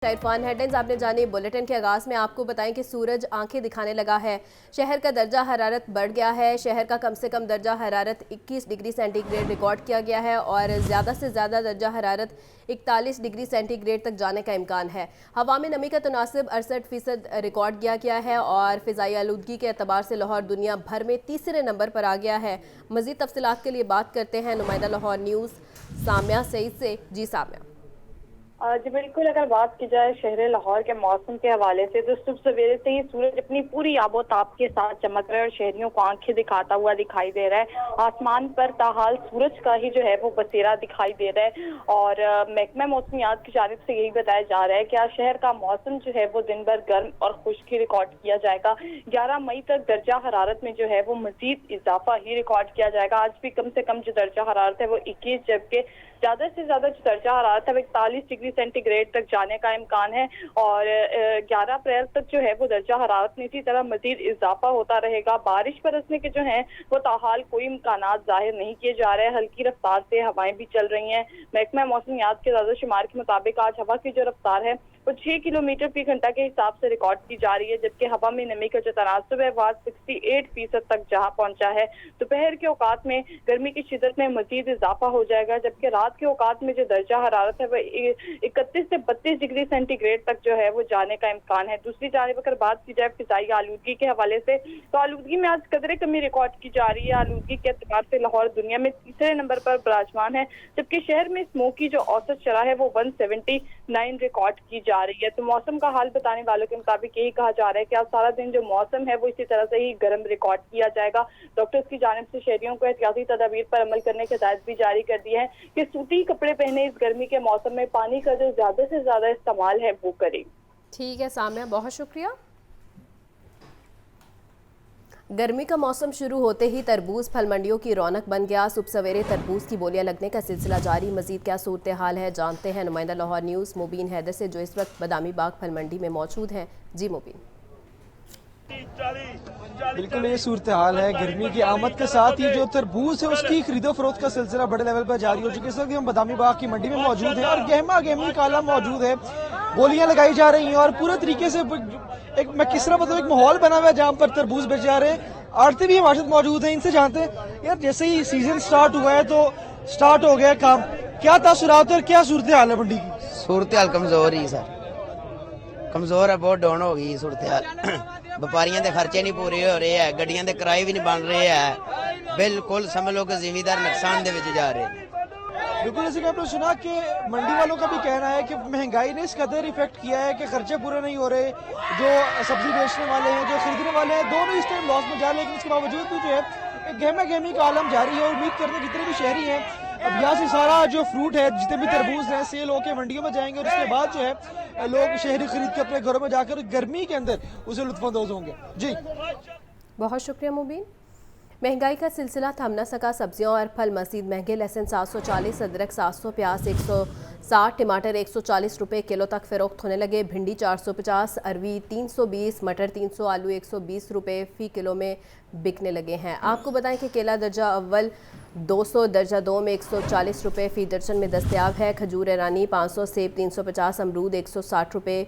Irfan headlines आपने जानी। Bulletin के आगाज में आपको बताएं कि सूरज आंखें दिखाने लगा है। शहर का दर्जा हरारत बढ़ गया है। शहर का कम से कम दर्जा हरारत 21 डिग्री सेंटीग्रेड रिकॉर्ड किया गया है और ज़्यादा से ज़्यादा दर्जा हरारत 41 डिग्री सेंटीग्रेड तक जाने का इम्कान है। हवा में नमी का तनासिब 68% रिकॉर्ड किया गया है और फ़िज़ाई आलूदगी के एतबार से लाहौर दुनिया भर में तीसरे नंबर पर आ गया है। मज़ीद तफसीलात के लिए बात करते हैं नुमाइंदा लाहौर न्यूज़ सामिया सईद से। जी सामिया। जी बिल्कुल, अगर बात की जाए शहर लाहौर के मौसम के हवाले से तो सुबह सवेरे से ही सूरज अपनी पूरी आबोताब के साथ चमक रहा है और शहरियों को आंखें दिखाता हुआ दिखाई दे रहा है। आसमान पर ताहाल सूरज का ही जो है वो बसेरा दिखाई दे रहा है और महकमा मौसमियात की जानिब से यही बताया जा रहा है कि आज शहर का मौसम जो है वो दिन भर गर्म और खुश्क ही रिकॉर्ड किया जाएगा। 11 मई तक दर्जा हरारत में जो है वो मजीद इजाफा ही रिकॉर्ड किया जाएगा। आज भी कम से कम जो दर्जा हरारत है वो 21, जबकि ज्यादा से ज्यादा जो दर्जा हरारत है वो 41 डिग्री सेंटीग्रेड तक जाने का इम्कान है और 11 अप्रैल तक जो है वो दर्जा हरारत में इसी तरह मजीद इजाफा होता रहेगा। बारिश बरसने के जो है वो ताहाल कोई इम्कान जाहिर नहीं किए जा रहे हैं। हल्की रफ्तार से हवाएं भी चल रही हैं। महकमा मौसमियात के दादा शुमार के मुताबिक आज हवा की जो रफ्तार है वो 6 किलोमीटर फी घंटा के हिसाब से रिकॉर्ड की जा रही है, जबकि हवा में नमी का जो तनासुब है वह 68% तक जहां पहुंचा है। दोपहर के औकात में गर्मी की शिदत में मजीद इजाफा हो जाएगा, जबकि रात के औकात में जो दर्जा हरारत है वह 31 से 32 डिग्री सेंटीग्रेड तक जो है वो जाने का इम्कान है। दूसरी जानिब अगर बात की जाए फिजाई आलूदगी के हवाले से तो आलूदगी में आज कदरे कमी रिकॉर्ड की जा रही है। आलूदगी के एतबार से लाहौर दुनिया में तीसरे नंबर पर विराजमान है, जबकि शहर में स्मोक की जो औसत शरह है वो 179 रिकॉर्ड की जा रही है। तो मौसम का हाल बताने वालों के मुताबिक यही कहा जा रहा है कि आज सारा दिन जो मौसम है वो इसी तरह से ही गर्म रिकॉर्ड किया जाएगा। डॉक्टर्स की जानिब से शहरियों को एहतियाती तदाबीर पर अमल करने की हिदायत भी जारी कर दी है कि सूती कपड़े पहने इस गर्मी के मौसम में पानी का जो ज्यादा से ज्यादा इस्तेमाल है वो करें। ठीक है सामिया, बहुत शुक्रिया। गर्मी का मौसम शुरू होते ही तरबूज फल मंडियों की रौनक बन गया। सुबह सवेरे तरबूज की बोलियां लगने का सिलसिला जारी। मजीद क्या सूरत हाल है जानते हैं नुमाइंदा लाहौर न्यूज़ मुबीन हैदर से, जो इस वक्त बदामी बाग फल मंडी में मौजूद हैं। जी मुबीन। बिल्कुल ये सूरत हाल है। गर्मी की आमद के साथ ही जो तरबूज है उसकी खरीदो फरोख्त का सिलसिला बड़े लेवल पर जारी हो चुका है। इस वक्त हम बदामी बाग की मंडी में मौजूद हैं और गहमा गहमी काला मौजूद है। बोलियां लगाई जा रही हैं और पूरे तरीके से एक मैं किस तरह मतलब एक माहौल बना हुआ है जहाँ पर तरबूज बेचे जा रहे हैं। आड़ती भी हमारे साथ मौजूद है, इनसे जानते हैं यार जैसे ही सीजन स्टार्ट हुआ है तो स्टार्ट हो गया काम, क्या तासुरात है और क्या सूरत हाल है मंडी की? सूरत हाल कमजोर ही सर, कमजोर है, बहुत डाउन हो गई सूरत हाल। व्यापारियों के खर्चे नहीं पूरे हो रहे हैं, गड्डियों के किराए भी नहीं बन रहे हैं, बिल्कुल समझ लो कि जिमीदार नुकसान दे विच जा रहे हैं। बिल्कुल जैसे कि आपने सुना कि मंडी वालों का भी कहना है कि महंगाई ने इस कदर इफेक्ट किया है कि खर्चे पूरे नहीं हो रहे। जो सब्जी बेचने वाले हैं, जो खरीदने वाले हैं, दोनों इस टाइम लॉस में जा रहे हैं, लेकिन इसके बावजूद भी जो है गहमा गहमी का आलम जारी है। उम्मीद करते हैं जितने भी शहरी हैं अब यहाँ से सारा जो फ्रूट है, जितने भी तरबूज हैं, सेल होकर मंडियों में जाएंगे और उसके बाद जो है लोग शहरी खरीद के अपने घरों में जाकर गर्मी के अंदर उसे लुत्फानंदोज होंगे। जी बहुत शुक्रिया मुबीन। महंगाई का सिलसिला थम न सका। सब्जियां और फल मजीद महंगे। लहसुन 740, अदरक 700, प्याज 160, टमाटर 140 रुपये किलो तक फरोख्त होने लगे। भिंडी 450, अरवी 320, मटर 300, आलू 120 रुपये फ़ी किलो में बिकने लगे हैं। आपको बताएं कि केला दर्जा अव्वल 200, दर्जा 2 में 140 रुपये फ़ी दर्जन में दस्तयाब है। खजूर ईरानी 500, सेब 350, अमरूद 160 रुपये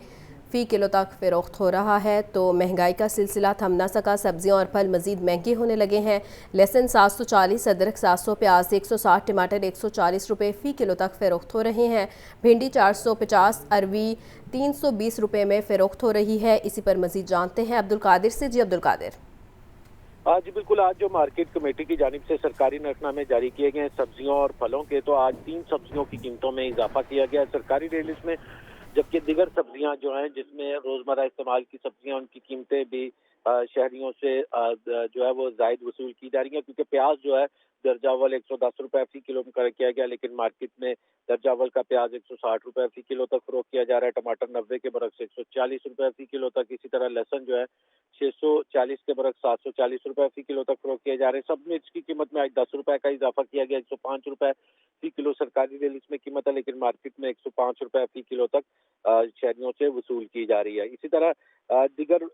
फ़ी किलो तक फ़रोख्त हो रहा है। तो महंगाई का सिलसिला थम ना सका। सब्जियां और फल मज़ीद महंगे होने लगे हैं। लहसुन 740, अदरक 700, प्याज 160, टमाटर 140 रुपये फ़ी किलो तक फ़रोख्त हो रहे हैं। भिंडी 450, अरवी 320 रुपये में फ़रोख्त हो रही है। इसी पर मज़ीद जानते हैं अब्दुल कादिर से। जी अब्दुल कादिर। जी बिल्कुल, आज जो मार्केट कमेटी की जानिब से सरकारी नरकनामे जारी किए गए सब्जियों और फलों के, तो आज 3 सब्जियों की कीमतों में इजाफा किया गया सरकारी रिलीज में, जबकि दिगर सब्जियां जो हैं जिसमें रोजमर्रा इस्तेमाल की सब्जियां उनकी कीमतें भी शहरियों से जो है वो जायद वसूल की जा रही हैं, क्योंकि प्याज जो है दर्जा अव्वल 110 रुपए फी किलो में किया गया, लेकिन मार्केट में दर्जा अव्वल का प्याज 160 रुपए फी किलो तक फरोख्त किया जा रहा है। टमाटर 90 के बरक्स 140 रुपए फी किलो तक। इसी तरह लहसुन जो है 640 के बरक्स 740 रुपए फी किलो तक फरोख्त किए जा रहे हैं। सब मिर्च की कीमत में आज 10 रुपए का इजाफा किया गया। 105 रुपए फी किलो सरकारी रिलीज में कीमत है, लेकिन मार्केट में 105 रुपए फी किलो तक शहरियों से वसूल की जा रही है। इसी तरह दिगर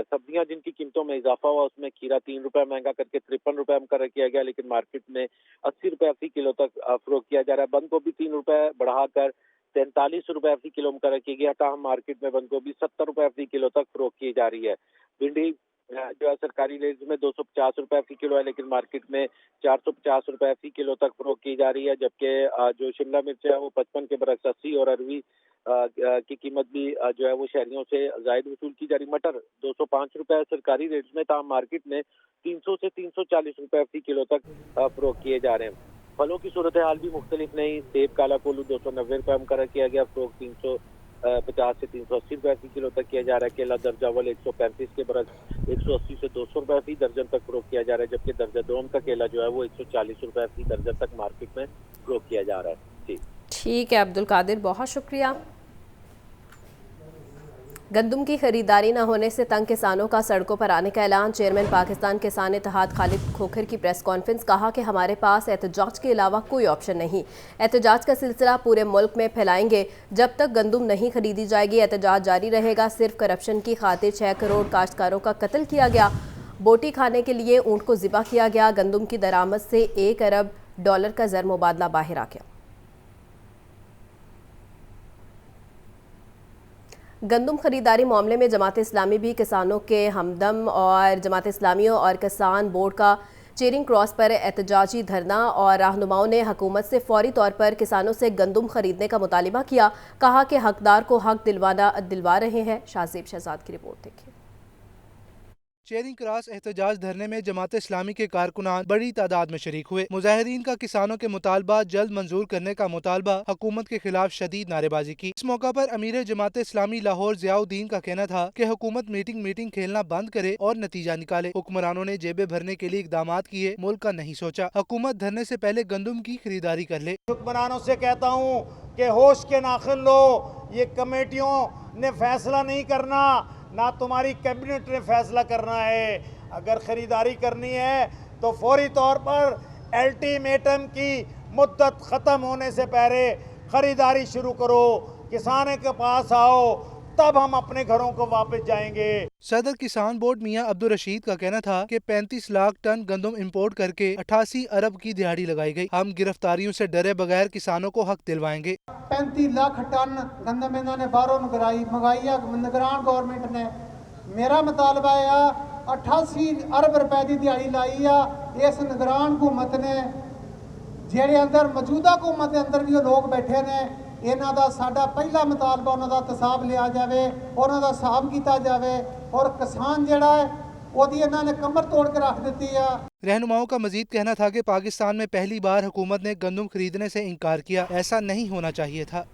सब्जियां जिनकी कीमतों में इजाफा हुआ, उसमें खीरा 3 रुपए महंगा करके 53 रुपए मुकर्रर किया गया, लेकिन मार्केट में 80 रुपए फी किलो तक फरोख्त किया जा रहा है। बंद गोभी 3 रुपए बढ़ाकर 43 रुपए फी किलो मुकर्रर की गया। ताहम मार्केट में बंद गोभी 70 रुपए फी किलो तक फरोख्त की जा रही है। भिंडी जो है सरकारी रेट में 250 रुपए फी किलो है, लेकिन मार्केट में 450 रुपए फी किलो तक फरोख्त की जा रही है। जबकि जो शिमला मिर्च है वो 55 के बरक्स 80 और अरवी की कीमत भी जो है वो शहरियों से जायद वसूल की जा रही। मटर 205 रुपए सरकारी रेट में, ताहम मार्केट में 300 से 340 रुपए फी किलो तक फरोख्त किए जा रहे हैं। फलों की सूरत हाल भी मुख्तलिफ नहीं। सेब काला कोल्हू 290 रुपए मुकर्रर किया गया, फरोख्त 350 से 380 रुपए फी किलो तक किया जा रहा है। केला दर्जा अव्वल 135 के बरक्स 180 से 200 रुपए फी दर्जन तक फरोख्त किया जा रहा है। जबकि दर्जा दोम का केला जो है वो 140 रुपए फी दर्जन तक मार्केट में फरोख्त किया जा रहा है। जी ठीक है अब्दुल कादिर, बहुत शुक्रिया। गंदम की खरीदारी न होने से तंग किसानों का सड़कों पर आने का ऐलान। चेयरमैन पाकिस्तान किसान इत्तेहाद खालिद खोखर की प्रेस कॉन्फ्रेंस। कहा कि हमारे पास एहतजाज के अलावा कोई ऑप्शन नहीं। एहतजाज का सिलसिला पूरे मुल्क में फैलाएंगे। जब तक गंदम नहीं खरीदी जाएगी एहतजाज जारी रहेगा। सिर्फ करप्शन की खातिर 6 करोड़ काश्तकारों का कत्ल किया गया। बोटी खाने के लिए ऊँट को ज़िबा किया गया। गंदम की दरामद से $1 अरब का ज़र मुबादला बाहर आ गया। गंदम खरीदारी मामले में जमात इस्लामी भी किसानों के हमदम और जमात इस्लामियों और किसान बोर्ड का चेरिंग क्रॉस पर एहतजाजी धरना और रहनुमाओं ने हुकूमत से फौरी तौर पर किसानों से गंदम खरीदने का मुतालिबा किया। कहा कि हकदार को हक दिलवा रहे हैं। शाहजेब शहजाद की रिपोर्ट देखिए। चेरिंग क्रॉस एहतजाज धरने में जमात इस्लामी के कारकुनान बड़ी तादाद में शरीक हुए। मुजाहिरीन का किसानों के मुतालबा जल्द मंजूर करने का मुतालबा, हुकूमत के खिलाफ शदीद नारेबाजी की। इस मौका पर अमीर जमात इस्लामी लाहौर ज़ियाउद्दीन का कहना था कि हुकूमत मीटिंग खेलना बंद करे और नतीजा निकाले। हुक्मरानों ने जेबें भरने के लिए इकदाम किए, मुल्क का नहीं सोचा। हुकूमत धरने से पहले गंदम की खरीदारी कर ले। हुक्मरानों से कहता हूँ कि होश के नाखिन लो। ये कमेटियों ने फैसला नहीं करना, ना तुम्हारी कैबिनेट ने फैसला करना है। अगर खरीदारी करनी है तो फौरी तौर पर अल्टीमेटम की मुद्दत ख़त्म होने से पहले खरीदारी शुरू करो, किसानों के पास आओ, तब हम अपने घरों को वापस जाएंगे। सदर किसान बोर्ड मियां अब्दुल रशीद का कहना था कि 35 लाख टन गंदम इंपोर्ट करके 88 अरब की दिहाड़ी लगाई गई। हम गिरफ्तारियों से डरे बगैर किसानों को हक दिलवाएंगे। 35 लाख टन गंदम इन्होंने बाहरों मंगाई है निगरान गवर्नमेंट ने। मेरा मुतालबा है 88 अरब रुपए की दिहाड़ी लाई है इस निगरान हुकूमत ने। जेड़े अंदर मौजूदा हुकूमत के अंदर भी लोग बैठे ने, इन्हां दा साडा पहला मुतालबा उन्हां दा हिसाब लिया जाए, उन्हां दा हिसाब किया जाए और किसान जिहड़ा है ओदी इन्हां ने कमर तोड़ के रख दी है। रहनुमाओं का मजीद कहना था कि पाकिस्तान में पहली बार हुकूमत ने गंदम खरीदने से इनकार किया। ऐसा नहीं होना चाहिए था।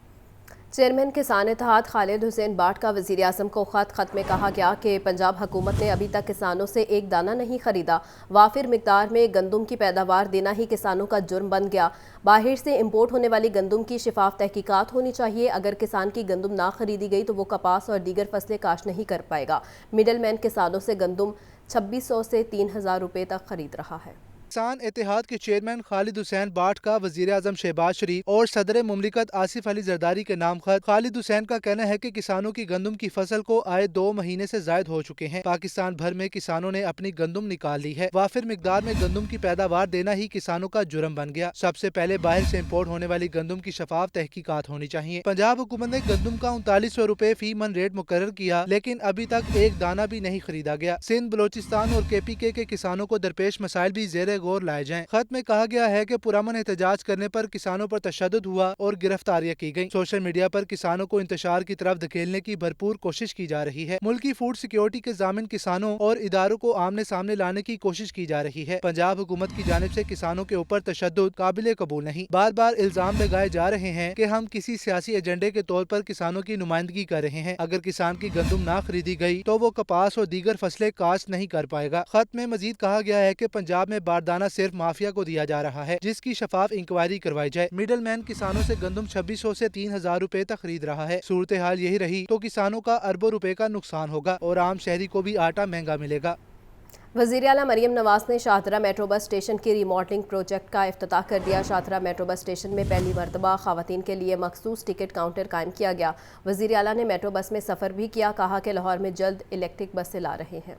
चेयरमैन किसान इत्तेहाद खालिद हुसैन बाट का वज़ीर आज़म को खत में कहा गया कि पंजाब हुकूमत ने अभी तक किसानों से एक दाना नहीं खरीदा। वाफिर मिकदार में गंदम की पैदावार देना ही किसानों का जुर्म बन गया। बाहर से इंपोर्ट होने वाली गंदम की शिफाफ तहकीकात होनी चाहिए। अगर किसान की गंदम ना खरीदी गई तो वो कपास और दीगर फसलें काश्त नहीं कर पाएगा। मिडल मैन किसानों से गंदम 2600 से 3000 रुपये तक खरीद रहा है। किसान इत्तेहाद के चेयरमैन खालिद हुसैन बाट का वज़ीर आज़म शहबाज शरीफ और सदर मुमलिकत आसिफ अली जरदारी के नाम खत। खालिद हुसैन का कहना है कि किसानों की गंदम की फसल को आए 2 महीने से जायद हो चुके हैं। पाकिस्तान भर में किसानों ने अपनी गंदम निकाल ली है। वाफिर मिकदार में गंदम की पैदावार देना ही किसानों का जुर्म बन गया। सबसे पहले बाहर से इम्पोर्ट होने वाली गंदम की शफाफ तहकीकात होनी चाहिए। पंजाब हुकूमत ने गंदम का 3900 रुपए फी मन रेट मुकर्रर किया, लेकिन अभी तक एक दाना भी नहीं खरीदा गया। सिंध, बलोचिस्तान और KPK के किसानों को दरपेश मसाइल भी जेर गौर लाए जाएं। खत में कहा गया है कि पुरअमन एहतजाज करने पर किसानों पर तशद्दुद हुआ और गिरफ्तारियां की गयी। सोशल मीडिया पर किसानों को इंतशार की तरफ धकेलने की भरपूर कोशिश की जा रही है। मुल्की फूड सिक्योरिटी के जामिन किसानों और इदारों को आमने सामने लाने की कोशिश की जा रही है। पंजाब हुकूमत की जानिब से किसानों के ऊपर तशद्दुद काबिल कबूल नहीं। बार बार इल्जाम लगाए जा रहे हैं कि हम किसी सियासी एजेंडे के तौर पर किसानों की नुमाइंदगी कर रहे हैं। अगर किसान की गंदम ना खरीदी गई तो वो कपास और दीगर फसलें काश्त नहीं कर पाएगा। खत में मजीद कहा गया है कि पंजाब में बारदाना सिर्फ माफिया को दिया जा रहा है, जिसकी शफाफ इंक्वायरी करवाई जाए। मिडल मैन किसानों से गंदम 2600 से 3000 रुपए तक खरीद रहा है। सूरत हाल यही रही तो किसानों का अरबों रुपए का नुकसान होगा और आम शहरी को भी आटा महंगा मिलेगा। वज़ीर आला मरियम नवाज ने शाहदरा मेट्रो बस स्टेशन की रीमॉडलिंग प्रोजेक्ट का इफ्तिताह कर दिया। शाहदरा मेट्रो बस स्टेशन में पहली मरतबा ख़वातीन के लिए मखसूस टिकट काउंटर कायम किया गया। वज़ीर आला ने मेट्रो बस में सफ़र भी किया। कहा कि लाहौर में जल्द इलेक्ट्रिक बसें ला रहे हैं।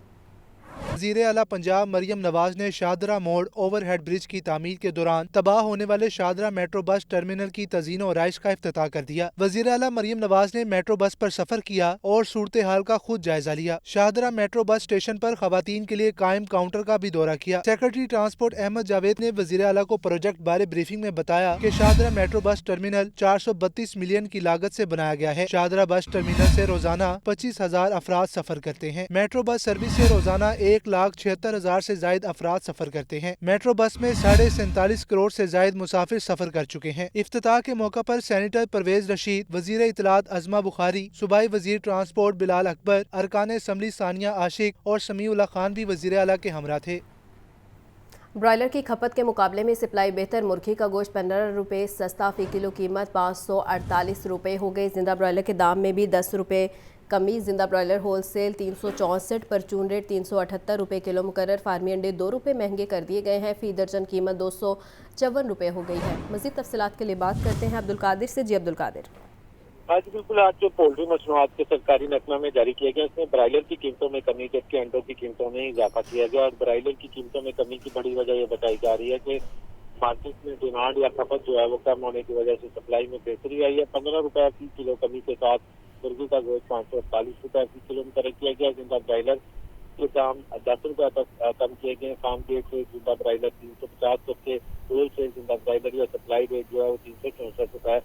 वज़ीर आला पंजाब मरियम नवाज ने शाहदरा मोड़ ओवरहेड ब्रिज की तामीर के दौरान तबाह होने वाले शाहदरा मेट्रो बस टर्मिनल की तज़ीन और आराइश का इफ्तिताह कर दिया। वज़ीर आला मरियम नवाज ने मेट्रो बस पर सफर किया और सूरत हाल का खुद जायजा लिया। शाहदरा मेट्रो बस स्टेशन पर खवातीन के लिए कायम काउंटर का भी दौरा किया। सेक्रेटरी ट्रांसपोर्ट अहमद जावेद ने वज़ीर आला को प्रोजेक्ट बारे ब्रीफिंग में बताया कि Shahdara metro bus terminal 432 million की लागत से बनाया गया है। शाहदरा बस टर्मिनल से रोजाना 25,000 अफराद सफर करते हैं। मेट्रो बस सर्विस से रोजाना 1,76,000 से जायद अफराद सफर करते हैं। मेट्रो बस में 47.5 करोड़ से जायद मुसाफिर सफर कर चुके हैं। इफ्तिताह के मौका पर सेनेटर परवेज रशीद, वजीर इत्तलात अज़मा बुखारी, सूबाई वजीर ट्रांसपोर्ट बिलाल अकबर, अरकान असम्बली सानिया आशिक और समीउल्लाह खान भी वजीर आला के हमरा थे। ब्रॉयलर की खपत के मुकाबले में सप्लाई बेहतर, मुर्गी का गोश्त 15 रुपये सस्ता, फी किलो कीमत 548 रुपये हो गई। जिंदा ब्रॉयलर के दाम में भी 10 रुपये कमी। जिंदा ब्रॉयलर होलसेल 364, परचून रेट 378 रुपये किलो मुकर्रर। फार्मी अंडे 2 रुपये महंगे कर दिए गए हैं, फी दर्जन कीमत 254 रुपये हो गई है। मज़ीद तफसीलात के लिए बात करते हैं अब्दुल कादिर से। जी अब्दुल कादिर। आज बिल्कुल आज जो पोल्ट्री मसनूआत के सरकारी नकमा जारी किया गया, इसमें ब्रायलर की कीमतों में कमी जबकि अंडों की कीमतों में इजाफा किया गया। और ब्रायलर की कीमतों में कमी की बड़ी वजह यह बताई जा रही है कि मार्केट में डिमांड या खपत जो है वो कम होने की वजह से सप्लाई में बेहतरी आई है। 15 रुपये फी किलो कमी के साथ मुर्गी का गोश्त 548 रुपये फी किलो मुकर किया गया। जिंदा ब्रायलर के दाम 10 रुपये तक कम किए गए। फार्म गेट से जिंदा ब्रायलर 350, जबकि होल से जिंदा ब्रायलर या सप्लाई रेट जो है वो 364 रुपये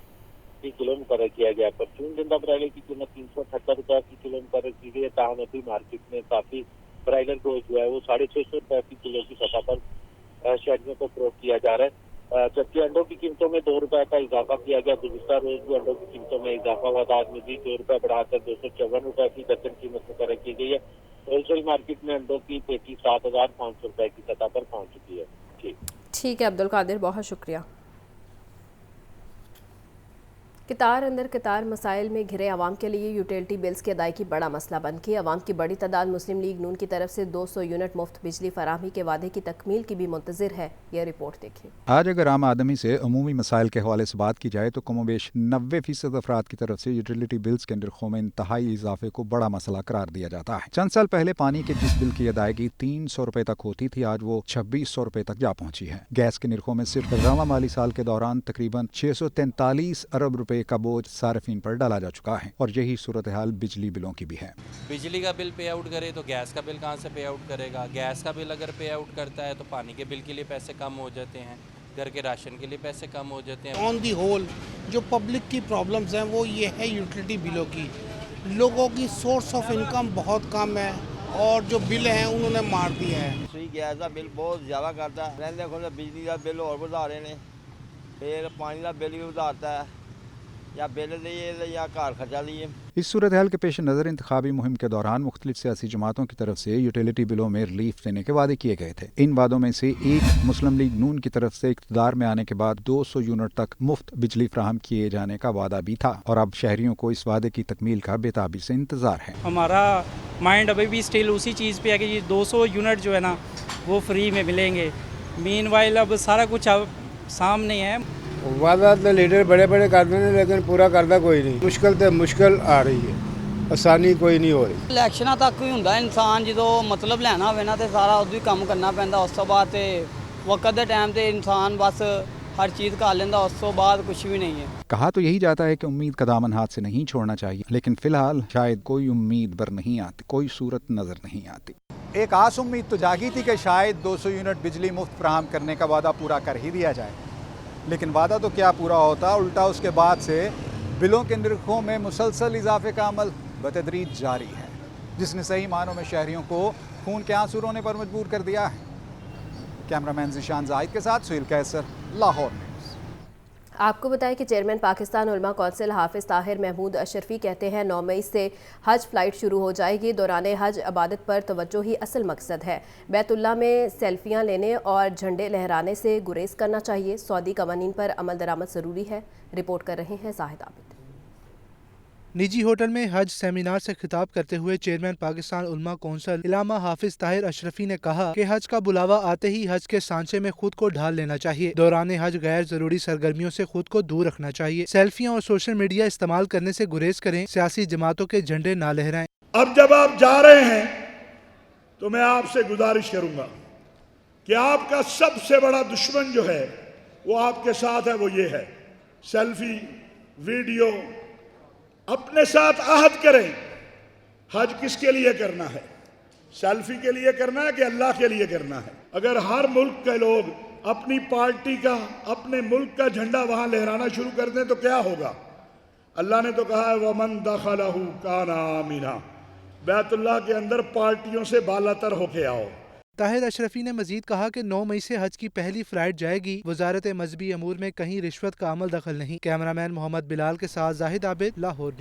फी किलो मुकर किया गया। परचून जिंदा ब्रायलर की कीमत 378 रुपये फी किलो मुकर की गई है। ताहम अभी मार्केट में काफी ब्रायलर गोश्त जो है वो 650 रुपये फी किलो की सतह पर शहरियों को फरोख्त किया जा रहा है। जबकि अंडों की कीमतों में 2 रुपये का इजाफा किया गया। गुज़िश्ता रोज भी अंडों की कीमतों में इजाफा हुआ था। आज मजीद 2 रुपये बढ़ाकर 254 रुपये की दर्जन कीमत मुकर की गई है। होलसेल मार्केट में अंडों की पेटी 7,500 रुपये की सतह पर पहुँच चुकी है। ठीक है अब्दुल कादिर, बहुत शुक्रिया। कतार अंदर कतार मसाइल में घिरे अवाम के लिए यूटिलिटी बिल्स की अदायगी बड़ा मसला बन गई। अवाम की बड़ी तादाद मुस्लिम लीग नून की तरफ से 200 यूनिट मुफ्त बिजली फराहमी के वादे की तकमील की भी मुंतज़िर है। यह रिपोर्ट देखिए। आज अगर आम आदमी से अमूमी मसाइल के हवाले से बात की जाए तो कमोबेश 90% अफराद की तरफ से यूटिलिटी बिल्स के नरखों में इंतहाई इजाफे को बड़ा मसला करार दिया जाता है। चंद साल पहले पानी के जिस बिल की अदायगी 300 रुपए तक होती थी, आज वो 2600 रुपए तक जा पहुंची है। गैस के नरखों में सिर्फ रवा माली साल के दौरान तकरीबन 643 अरब रुपए का बोझ सार्फिन पर डाला जा चुका है और यही सूरत हाल बिजली बिलों की भी है। बिजली का बिल पे आउट करे तो गैस का बिल कहाँ से पे आउट करेगा? गैस का बिल अगर पे आउट करता है तो पानी के बिल के लिए पैसे कम हो जाते हैं, घर के राशन के लिए पैसे कम हो जाते हैं। ऑन दी होल जो पब्लिक की प्रॉब्लम्स हैं वो ये है यूटिलिटी बिलों की। लोगों की सोर्स ऑफ इनकम बहुत कम है और जो बिल हैं उन्होंने मार दिया है। गैस का बिल बहुत ज़्यादा करता है, रहने खुद बिजली का बिल और बढ़ा रहे हैं, फिर पानी का बिल भी बढ़ाता है, या बिल लिए या कार खर्चा लिए। इस सूरत हाल के पेश नज़र इंतखाबी मुहिम के दौरान मुख्तलिफ सियासी जमातों की तरफ से यूटिलिटी बिलों में रिलीफ देने के वादे किए गए थे। इन वादों में से एक मुस्लिम लीग नून की तरफ से इक़्तिदार में आने के बाद 200 यूनिट तक मुफ्त बिजली फराहम किए जाने का वादा भी था और अब शहरियों को इस वादे की तकमील का बेताबी से इंतजार है। हमारा माइंड अभी भी स्टिल उसी चीज़ पे है कि ये 200 यूनिट जो है ना वो फ्री में मिलेंगे। मीनवाइल अब सारा कुछ अब सामने है। वादा तो लीडर बड़े बड़े करते हैं लेकिन पूरा करता कोई नहीं। मुश्किल तो मुश्किल आ रही है, आसानी कोई नहीं हो रही। इलैक्शनां तक ही हुंदा इंसान जो मतलब लैना होवे ना तो सारा उदू ही काम करना पैंदा। उस तो बाद ते वक्त के टाइम ते इंसान बस हर चीज़ कर लेंदा, उस तो बाद कुछ भी नहीं है। कहा तो यही जाता है कि उम्मीद का दामन हाथ से नहीं छोड़ना चाहिए, लेकिन फिलहाल शायद कोई उम्मीद बर नहीं आती, कोई सूरत नजर नहीं आती। एक आस उम्मीद तो जागी थी कि शायद 200 यूनिट बिजली मुफ्त फराहम करने का वादा पूरा कर ही दिया जाए, लेकिन वादा तो क्या पूरा होता, उल्टा उसके बाद से बिलों के निरखों में मुसलसल इजाफे का अमल बतदरीज जारी है, जिसने सही मानों में शहरियों को खून के आंसू रोने पर मजबूर कर दिया है। कैमरामैन ज़िशान जाहिद के साथ सुहेल कैसर, लाहौर। आपको बताएं कि चेयरमैन पाकिस्तान उलमा कौंसिल हाफिज ताहिर महमूद अशरफी कहते हैं 9 मई से हज फ्लाइट शुरू हो जाएगी। दौरान हज इबादत पर तवज्जो ही असल मकसद है। बैतुल्ला में सेल्फियां लेने और झंडे लहराने से गुरेज करना चाहिए। सऊदी कवानीन पर अमल दरामद ज़रूरी है। रिपोर्ट कर रहे हैं जाहिद आबिद। निजी होटल में हज सेमिनार से खिताब करते हुए चेयरमैन पाकिस्तान उलमा कौंसिल इलामा हाफिज ताहिर अशरफी ने कहा कि हज का बुलावा आते ही हज के सांचे में खुद को ढाल लेना चाहिए। दौरान हज गैर जरूरी सरगर्मियों से खुद को दूर रखना चाहिए। सेल्फियां और सोशल मीडिया इस्तेमाल करने से गुरेज करें। सियासी जमातों के झंडे ना लहराएं। अब जब आप जा रहे हैं तो मैं आपसे गुजारिश करूंगा कि आपका सबसे बड़ा दुश्मन जो है वो आपके साथ है, वो ये है सेल्फी वीडियो। अपने साथ आहद करें, हज किसके लिए करना है? सेल्फी के लिए करना है कि अल्लाह के लिए करना है? अगर हर मुल्क के लोग अपनी पार्टी का, अपने मुल्क का झंडा वहां लहराना शुरू कर दें तो क्या होगा? अल्लाह ने तो कहा है वमन दखलहू काना आमिना, बैतुल्लाह के अंदर पार्टियों से बालातर होके आओ। ताहिर अशरफी ने मजीद कहा कि 9 मई से हज की पहली फ्लाइट जाएगी। वजारत मजहबी अमूर में कहीं रिश्वत का अमल दखल नहीं। कैमरामैन मोहम्मद बिलाल के साथ जाहिद आबिद, लाहौर न्यूज़।